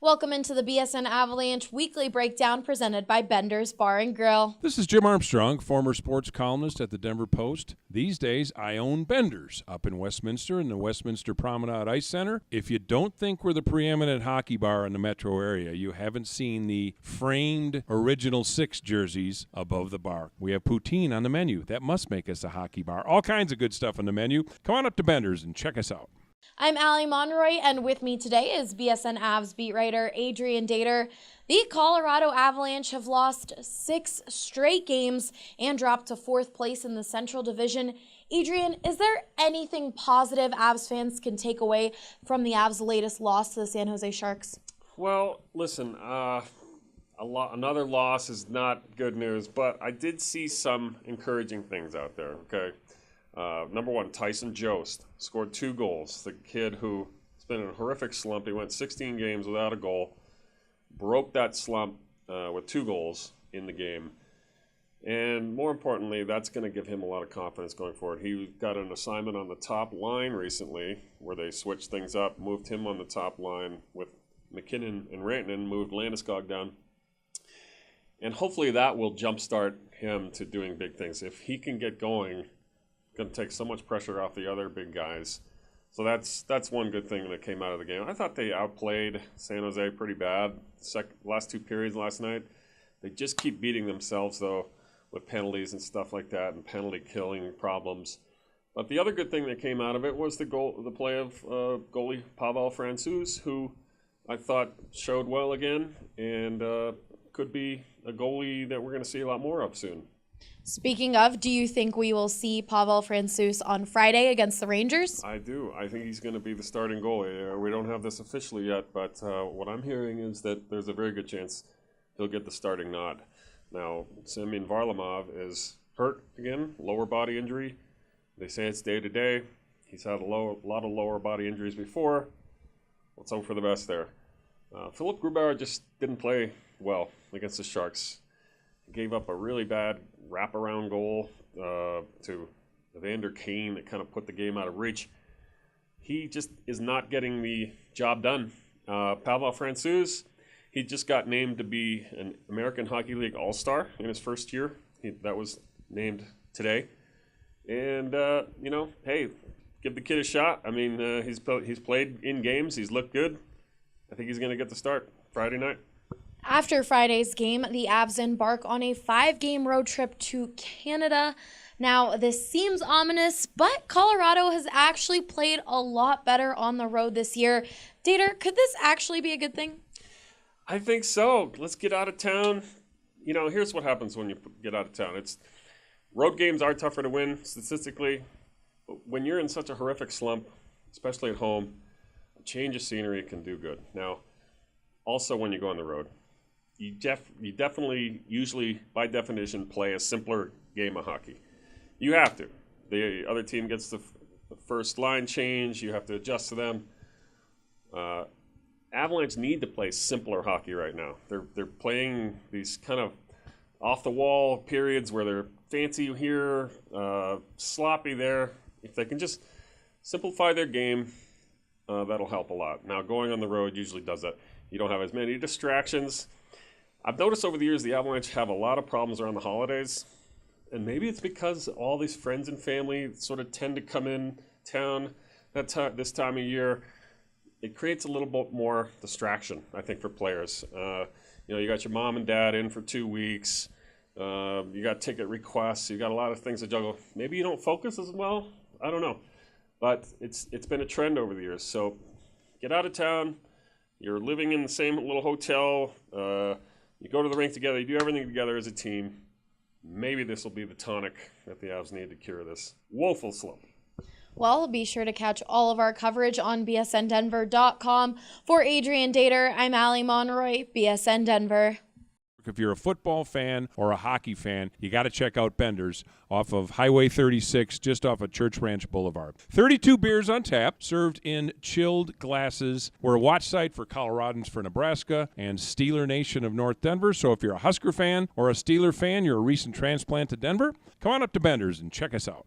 Welcome into the BSN Avalanche Weekly Breakdown presented by Bender's Bar and Grill. This is Jim Armstrong, former sports columnist at the Denver Post. These days, I own Bender's up in Westminster in the Westminster Promenade Ice Center. If you don't think we're the preeminent hockey bar in the metro area, you haven't seen the framed Original Six jerseys above the bar. We have poutine on the menu. That must make us a hockey bar. All kinds of good stuff on the menu. Come on up to Bender's and check us out. I'm Allie Monroy, and with me today is BSN Avs beat writer Adrian Dater. The Colorado Avalanche have lost 6 straight games and dropped to 4th place in the Central Division. Adrian, is there anything positive Avs fans can take away from the Avs' latest loss to the San Jose Sharks? Well, listen, another loss is not good news, but I did see some encouraging things out there, okay? Number one, Tyson Jost scored 2 goals. The kid who's been in a horrific slump. He went 16 games without a goal, broke that slump with 2 goals in the game. And more importantly, that's going to give him a lot of confidence going forward. He got an assignment on the top line recently where they switched things up, moved him on the top line with McKinnon and Rantanen, moved Landeskog down. And hopefully that will jumpstart him to doing big things. If he can get going, going to take so much pressure off the other big guys. So that's one good thing that came out of the game. I thought they outplayed San Jose pretty bad. Last 2 periods last night. They just keep beating themselves, though, with penalties and stuff like that and penalty killing problems. But the other good thing that came out of it was the play of goalie Pavel Francouz, who I thought showed well again and could be a goalie that we're going to see a lot more of soon. Speaking of, do you think we will see Pavel Francouz on Friday against the Rangers? I do. I think he's going to be the starting goalie. We don't have this officially yet, but what I'm hearing is that there's a very good chance he'll get the starting nod. Now, Semyon Varlamov is hurt again, lower body injury. They say it's day-to-day. He's had a lot of lower body injuries before. Let's hope for the best there. Philip Grubauer just didn't play well against the Sharks. He gave up a really bad wraparound goal to Evander Kane that kind of put the game out of reach. He just is not getting the job done. Pavel Francouz, he just got named to be an American Hockey League All-Star in his first year. That was named today. And, hey, give the kid a shot. I mean, he's played in games. He's looked good. I think he's going to get the start Friday night. After Friday's game, the Avs embark on a 5-game road trip to Canada. Now, this seems ominous, but Colorado has actually played a lot better on the road this year. Dater, could this actually be a good thing? I think so. Let's get out of town. Here's what happens when you get out of town. Road games are tougher to win statistically, but when you're in such a horrific slump, especially at home, a change of scenery can do good. Now, also when you go on the road, you definitely, usually, by definition, play a simpler game of hockey. You have to. The other team gets the first line change. You have to adjust to them. Avalanche need to play simpler hockey right now. They're playing these kind of off-the-wall periods where they're fancy here, sloppy there. If they can just simplify their game, that'll help a lot. Now, going on the road usually does that. You don't have as many distractions. I've noticed over the years the Avalanche have a lot of problems around the holidays, and maybe it's because all these friends and family sort of tend to come in town this time of year. It creates a little bit more distraction, I think, for players. You got your mom and dad in for 2 weeks. You got ticket requests. You got a lot of things to juggle. Maybe you don't focus as well. I don't know, but it's been a trend over the years. So get out of town. You're living in the same little hotel. You go to the rink together. You do everything together as a team. Maybe this will be the tonic that the Avs need to cure this woeful slump. Well, be sure to catch all of our coverage on bsndenver.com. For Adrian Dater, I'm Allie Monroy, BSN Denver. If you're a football fan or a hockey fan, you got to check out Bender's off of Highway 36, just off of Church Ranch Boulevard. 32 beers on tap, served in chilled glasses. We're a watch site for Coloradans for Nebraska and Steeler Nation of North Denver. So if you're a Husker fan or a Steeler fan, you're a recent transplant to Denver, come on up to Bender's and check us out.